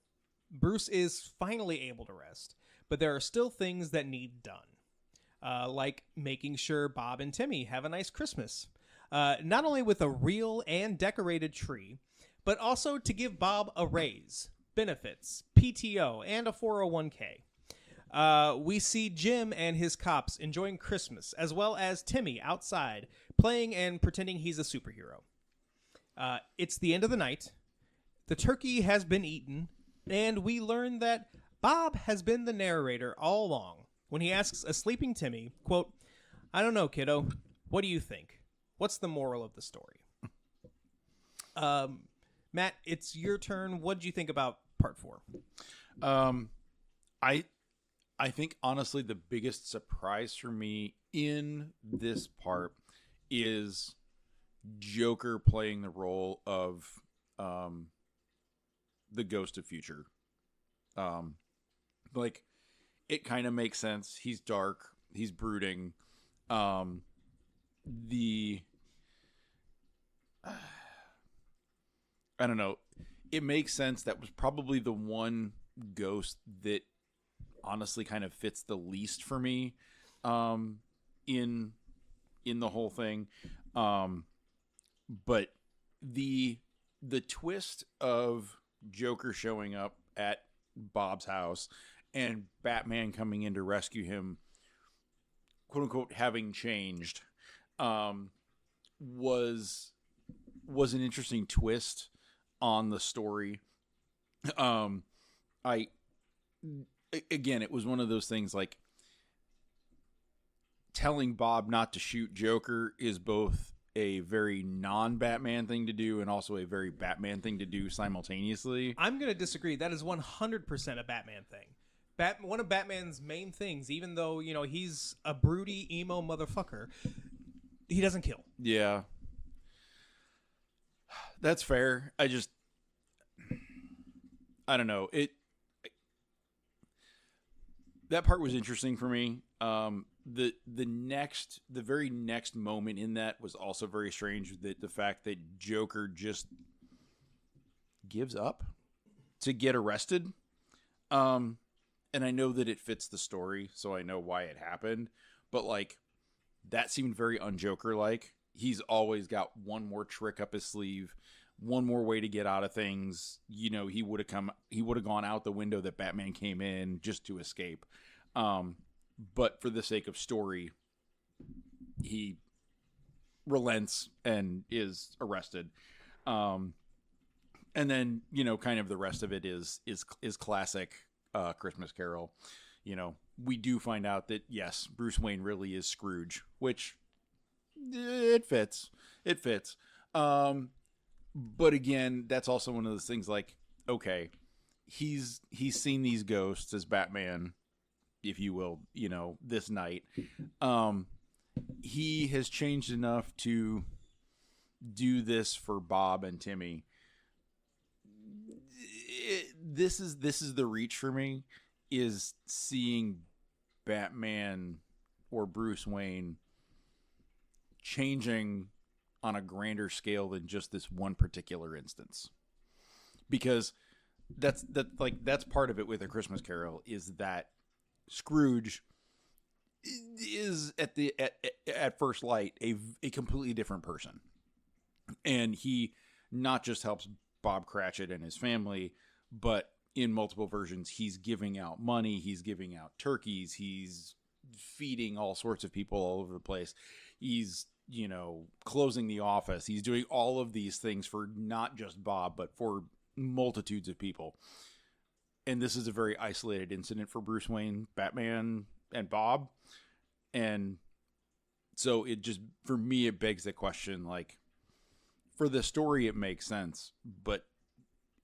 [SPEAKER 1] Bruce is finally able to rest, but there are still things that need done. Like making sure Bob and Timmy have a nice Christmas. Not only with a real and decorated tree, but also to give Bob a raise, benefits, PTO, and a 401k. We see Jim and his cops enjoying Christmas, as well as Timmy outside, playing and pretending he's a superhero. It's the end of the night. The turkey has been eaten, and we learn that Bob has been the narrator all along when he asks a sleeping Timmy, quote, "I don't know, kiddo. What do you think? What's the moral of the story?" Matt, it's your turn. What did you think about part 4?
[SPEAKER 2] I think, honestly, the biggest surprise for me in this part is Joker playing the role of the Ghost of Future. Like, it kind of makes sense. He's dark. He's brooding. The I don't know. It makes sense. That was probably the one ghost that honestly kind of fits the least for me in the whole thing. But the twist of Joker showing up at Bob's house and Batman coming in to rescue him, quote unquote, having changed, was an interesting twist on the story. Again, it was one of those things like telling Bob not to shoot Joker is both a very non-Batman thing to do and also a very Batman thing to do simultaneously.
[SPEAKER 1] I'm going to disagree. That is 100% a Batman thing. One of Batman's main things, even though, he's a broody, emo motherfucker, he doesn't kill.
[SPEAKER 2] Yeah. That's fair. I don't know. That part was interesting for me. The very next moment in that was also very strange. That the fact that Joker just gives up to get arrested. And I know that it fits the story, so I know why it happened. But like, that seemed very un-Joker-like. He's always got one more trick up his sleeve, one more way to get out of things. He would have gone out the window that Batman came in just to escape. But for the sake of story, he relents and is arrested. And then, kind of the rest of it is classic Christmas Carol. We do find out that, yes, Bruce Wayne really is Scrooge, which it fits. It fits. But again, that's also one of those things like, okay, he's seen these ghosts as Batman, if you will, this night. He has changed enough to do this for Bob and Timmy. This is the reach for me, is seeing Batman or Bruce Wayne changing on a grander scale than just this one particular instance. Because that's part of it with A Christmas Carol, is that Scrooge is at first light a completely different person. And he not just helps Bob Cratchit and his family, but in multiple versions, he's giving out money, he's giving out turkeys, he's feeding all sorts of people all over the place. He's, closing the office. He's doing all of these things for not just Bob, but for multitudes of people. And this is a very isolated incident for Bruce Wayne, Batman, and Bob. And so it just, for me, it begs the question, like, for the story, it makes sense, but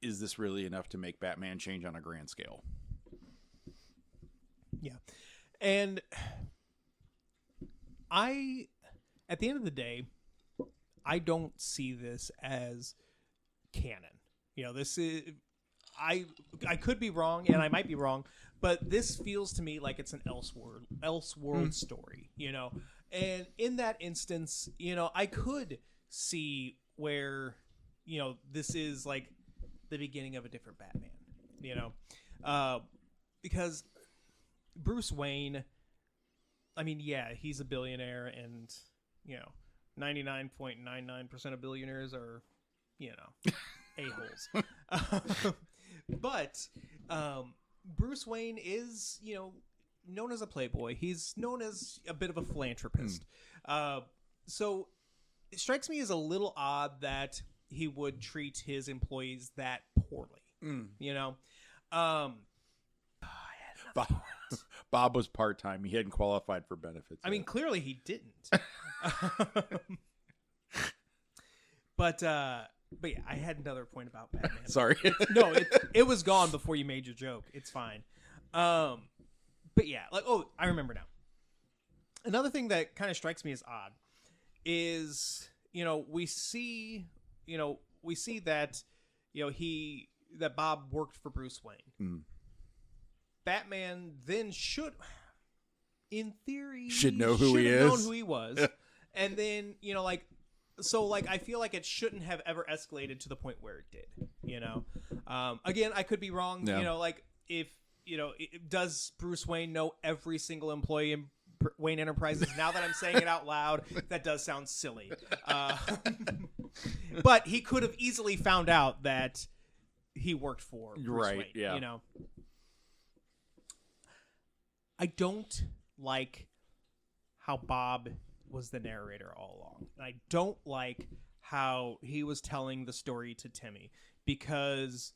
[SPEAKER 2] is this really enough to make Batman change on a grand scale?
[SPEAKER 1] Yeah. And at the end of the day, I don't see this as canon. This is, I could be wrong, and I might be wrong, but this feels to me like it's an Elseworld story, And in that instance, I could see where, this is like the beginning of a different Batman, because Bruce Wayne, I mean, yeah, he's a billionaire, and 99.99% of billionaires are, a-holes. But Bruce Wayne is, known as a playboy. He's known as a bit of a philanthropist. So it strikes me as a little odd that he would treat his employees that poorly.
[SPEAKER 2] Bob was part-time. He hadn't qualified for benefits.
[SPEAKER 1] I mean, clearly he didn't. But yeah, I had another point about Batman.
[SPEAKER 2] Sorry.
[SPEAKER 1] It was gone before you made your joke. It's fine. But yeah, I remember now. Another thing that kind of strikes me as odd is, we see that, that Bob worked for Bruce Wayne. Batman then should, in theory,
[SPEAKER 2] should know who he
[SPEAKER 1] should have known
[SPEAKER 2] is.
[SPEAKER 1] who he was. And then, you know, like, so, like, I feel like it shouldn't have ever escalated to the point where it did, you know? Again, I could be wrong,
[SPEAKER 2] Yeah.
[SPEAKER 1] you know, like, if, you know, does Bruce Wayne know every single employee in Wayne Enterprises? Now that I'm saying it out loud, that does sound silly. But he could have easily found out that he worked for Bruce
[SPEAKER 2] Right,
[SPEAKER 1] Wayne,
[SPEAKER 2] yeah.
[SPEAKER 1] you know? I don't like how Bob was the narrator all along. And I don't like how he was telling the story to Timmy because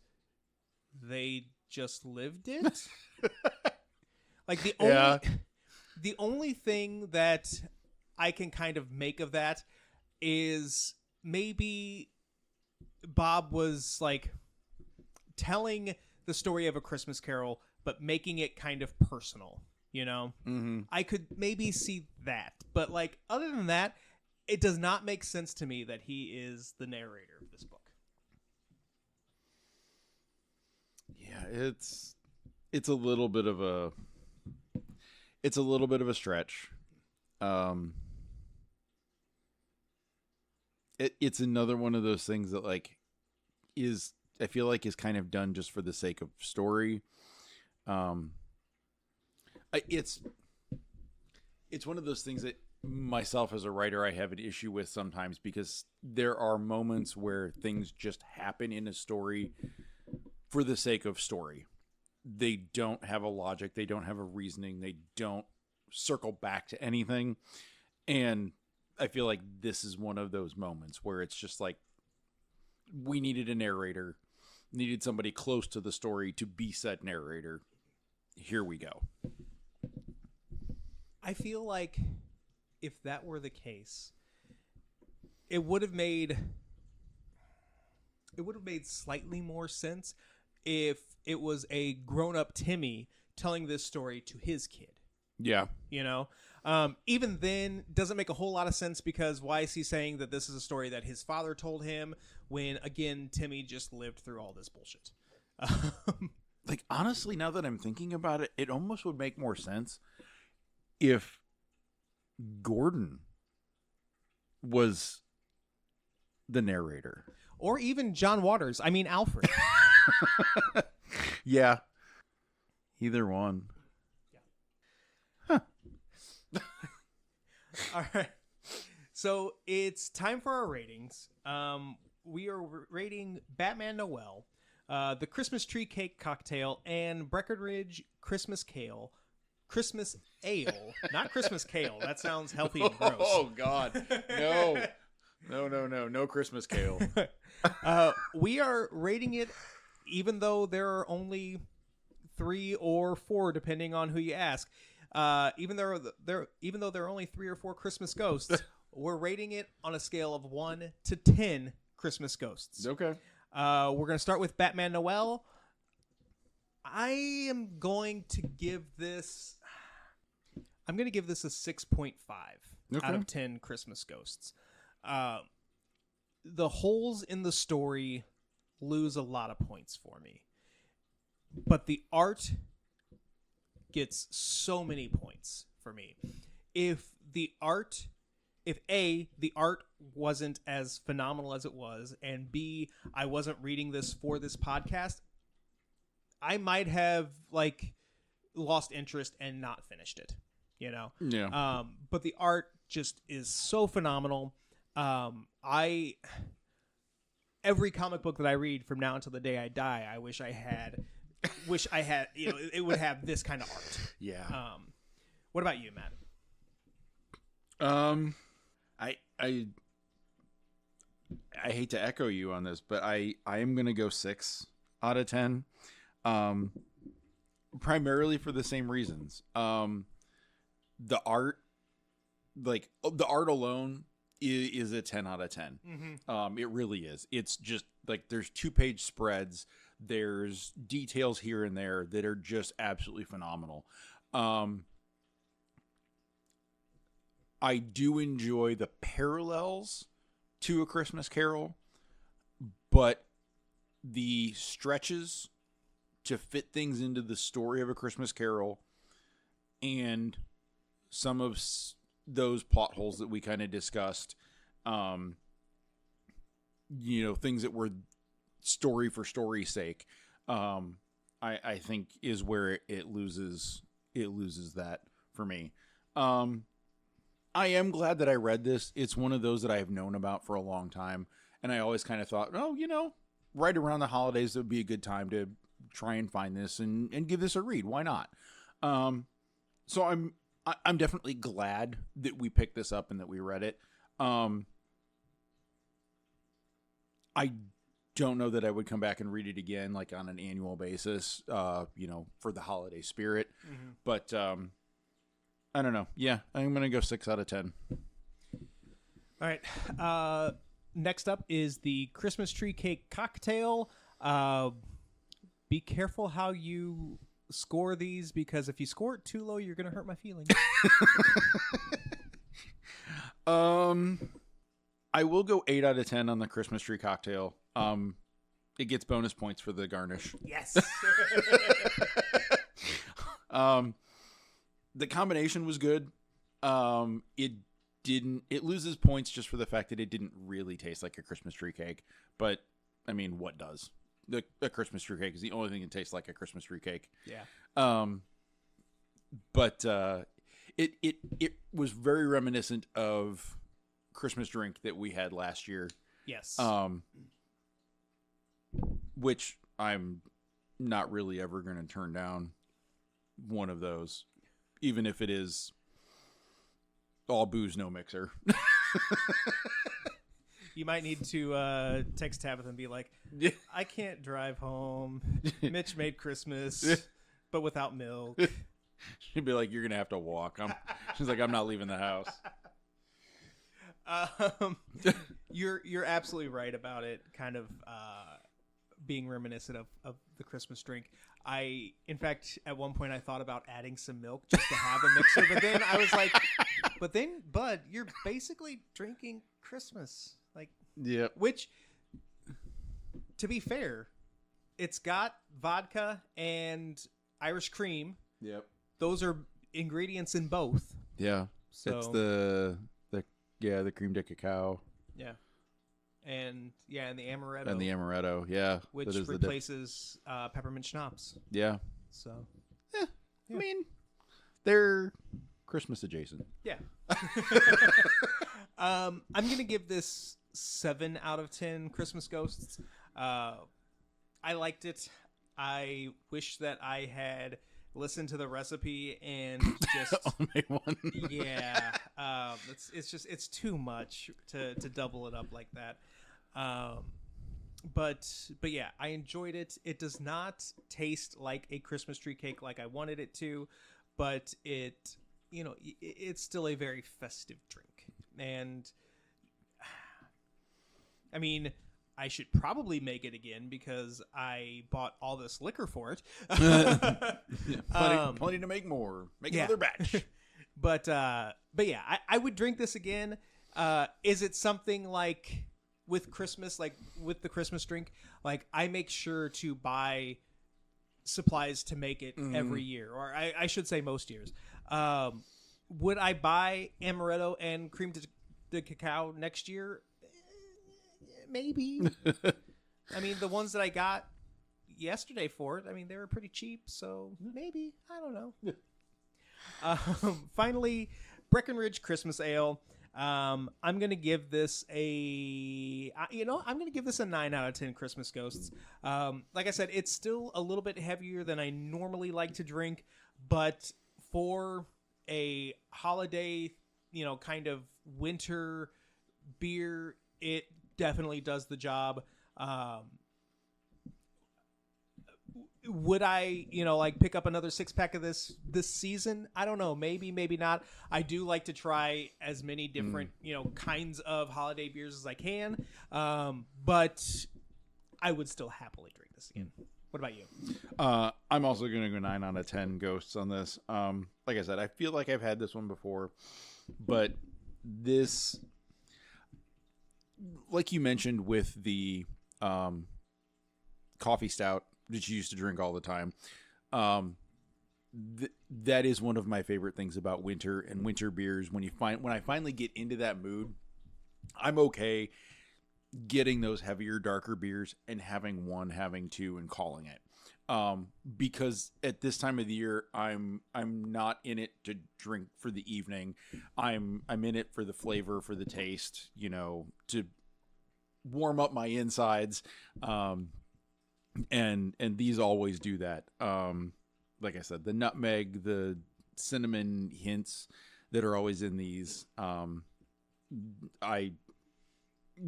[SPEAKER 1] they just lived it. Like the only thing that I can kind of make of that is maybe Bob was like telling the story of A Christmas Carol but making it kind of personal. You know, I could maybe see that, but like other than that, it does not make sense to me that he is the narrator of this book.
[SPEAKER 2] Yeah, it's a little bit of a stretch. It's another one of those things that like I feel like is kind of done just for the sake of story. It's one of those things that myself as a writer I have an issue with sometimes because there are moments where things just happen in a story for the sake of story. They don't have a logic, they don't have a reasoning, they don't circle back to anything. And I feel like this is one of those moments where it's just like we needed a narrator, needed somebody close to the story to be said narrator. Here we go.
[SPEAKER 1] I feel like if that were the case, it would have made slightly more sense if it was a grown-up Timmy telling this story to his kid.
[SPEAKER 2] Yeah.
[SPEAKER 1] You know? Even then, doesn't make a whole lot of sense because why is he saying that this is a story that his father told him when, again, Timmy just lived through all this bullshit?
[SPEAKER 2] Like, honestly, now that I'm thinking about it, it almost would make more sense if Gordon was the narrator.
[SPEAKER 1] Or even John Waters. I mean, Alfred.
[SPEAKER 2] Yeah. Either one.
[SPEAKER 1] Yeah. Huh. All right. So it's time for our ratings. We are rating Batman Noel, the Christmas Tree Cake Cocktail, and Breckenridge Christmas Ale, not Christmas Kale. That sounds healthy and gross.
[SPEAKER 2] Oh, God. No. No Christmas kale.
[SPEAKER 1] We are rating it, even though there are only 3 or 4, depending on who you ask. Even though there are only 3 or 4 Christmas ghosts, we're rating it on a scale of 1 to 10 Christmas ghosts.
[SPEAKER 2] Okay.
[SPEAKER 1] We're going to start with Batman Noel. I am going to give this... I'm going to give this a 6.5 out of 10 Christmas ghosts. The holes in the story lose a lot of points for me. But the art gets so many points for me. If the art wasn't as phenomenal as it was, and B, I wasn't reading this for this podcast, I might have like lost interest and not finished it, you know?
[SPEAKER 2] Yeah.
[SPEAKER 1] But the art just is so phenomenal. Every comic book that I read from now until the day I die, I wish I had, you know, it would have this kind of art.
[SPEAKER 2] Yeah.
[SPEAKER 1] What about you, Matt?
[SPEAKER 2] I hate to echo you on this, but I am going to go 6 out of 10. Primarily for the same reasons. The art, like the art alone is a 10 out of 10. Mm-hmm. It really is. It's just like there's 2-page spreads. There's details here and there that are just absolutely phenomenal. I do enjoy the parallels to A Christmas Carol, but the stretches to fit things into the story of A Christmas Carol and some of those plot holes that we kind of discussed, things that were story for story's sake, I think is where it loses that for me. I am glad that I read this. It's one of those that I have known about for a long time, and I always kind of thought, right around the holidays, it would be a good time to try and find this and give this a read. Why not? So I'm definitely glad that we picked this up and that we read it. I don't know that I would come back and read it again, like on an annual basis, for the holiday spirit. Mm-hmm. But I don't know. Yeah, I'm going to go 6 out of 10.
[SPEAKER 1] All right. Next up is the Christmas tree cake cocktail. Be careful how you score these, because if you score it too low, you're going to hurt my feelings.
[SPEAKER 2] I will go 8 out of 10 on the Christmas tree cocktail. It gets bonus points for the garnish.
[SPEAKER 1] Yes.
[SPEAKER 2] The combination was good. It loses points just for the fact that it didn't really taste like a Christmas tree cake. But I mean, what does? A Christmas tree cake is the only thing that tastes like a Christmas tree cake.
[SPEAKER 1] Yeah.
[SPEAKER 2] But it was very reminiscent of Christmas drink that we had last year.
[SPEAKER 1] Yes.
[SPEAKER 2] Which I'm not really ever going to turn down one of those, even if it is all booze, no mixer.
[SPEAKER 1] You might need to text Tabitha and be like, I can't drive home. Mitch made Christmas, but without milk.
[SPEAKER 2] She'd be like, you're going to have to walk. She's like, I'm not leaving the house.
[SPEAKER 1] You're absolutely right about it kind of being reminiscent of the Christmas drink. In fact, at one point I thought about adding some milk just to have a mixer, but then I was like, Bud, you're basically drinking Christmas. Like,
[SPEAKER 2] yeah.
[SPEAKER 1] Which, to be fair, it's got vodka and Irish cream.
[SPEAKER 2] Yep.
[SPEAKER 1] Those are ingredients in both.
[SPEAKER 2] Yeah. So, it's the cream de cacao.
[SPEAKER 1] Yeah. And the amaretto.
[SPEAKER 2] And the amaretto, yeah.
[SPEAKER 1] Which replaces peppermint schnapps.
[SPEAKER 2] Yeah.
[SPEAKER 1] So,
[SPEAKER 2] yeah. I mean, they're Christmas adjacent.
[SPEAKER 1] Yeah. I'm going to give this 7 out of 10 Christmas Ghosts. I liked it. I wish that I had listened to the recipe and just
[SPEAKER 2] make one.
[SPEAKER 1] Yeah. It's too much to double it up like that. But yeah, I enjoyed it. It does not taste like a Christmas tree cake like I wanted it to, but it's still a very festive drink. And I mean, I should probably make it again because I bought all this liquor for it.
[SPEAKER 2] Plenty to make more. Make another batch.
[SPEAKER 1] But yeah, I would drink this again. Is it something like with Christmas, like with the Christmas drink? Like, I make sure to buy supplies to make it every year, or I should say most years. Would I buy amaretto and cream de cacao next year? Maybe. I mean, the ones that I got yesterday for it, I mean, they were pretty cheap, so maybe. I don't know. Finally, Breckenridge Christmas Ale. I'm gonna give this a 9 out of 10 Christmas Ghosts. Like I said, it's still a little bit heavier than I normally like to drink, but for a holiday, kind of winter beer, it definitely does the job. Would I, pick up another 6-pack of this season? I don't know. Maybe, maybe not. I do like to try as many different, kinds of holiday beers as I can. But I would still happily drink this again. What about you?
[SPEAKER 2] I'm also going to go 9 out of 10 Ghosts on this. Like I said, I feel like I've had this one before, but this, like you mentioned with the coffee stout that you used to drink all the time, that is one of my favorite things about winter and winter beers. When I finally get into that mood, I'm okay getting those heavier, darker beers and having one, having two, and calling it. Because at this time of the year, I'm not in it to drink for the evening. I'm in it for the flavor, for the taste, to warm up my insides. And these always do that. Like I said, the nutmeg, the cinnamon hints that are always in these, I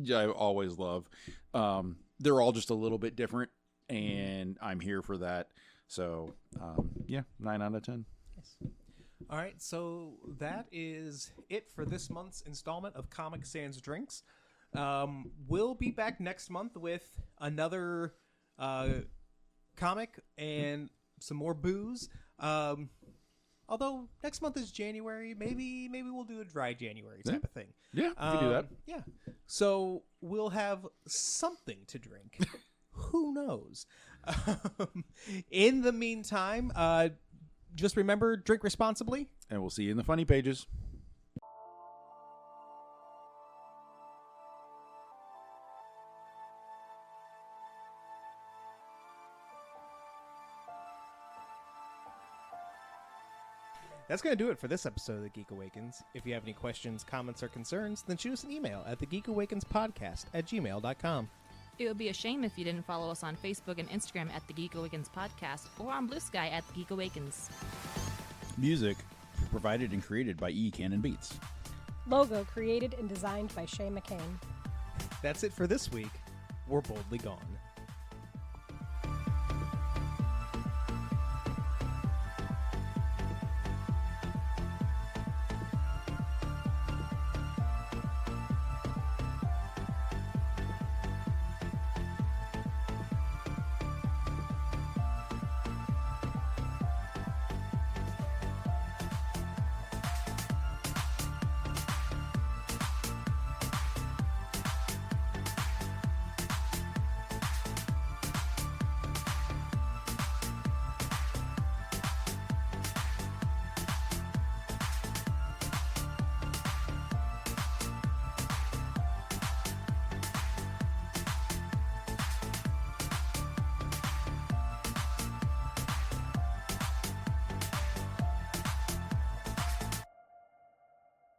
[SPEAKER 2] always love. They're all just a little bit different, and I'm here for that. So, 9 out of 10.
[SPEAKER 1] Yes. All right, so that is it for this month's installment of Comic Sans Drinks. We'll be back next month with another comic and some more booze. Although next month is January, maybe we'll do a dry January type of thing.
[SPEAKER 2] Yeah, we can do that.
[SPEAKER 1] Yeah. So we'll have something to drink. Who knows? In the meantime, just remember, drink responsibly.
[SPEAKER 2] And we'll see you in the funny pages.
[SPEAKER 1] That's going to do it for this episode of The Geek Awakens. If you have any questions, comments, or concerns, then shoot us an email at thegeekawakenspodcast@gmail.com.
[SPEAKER 3] It would be a shame if you didn't follow us on Facebook and Instagram at The Geek Awakens Podcast or on Blue Sky at The Geek Awakens.
[SPEAKER 4] Music provided and created by E. Cannon Beats.
[SPEAKER 5] Logo created and designed by Shay McCain.
[SPEAKER 1] That's it for this week. We're boldly gone.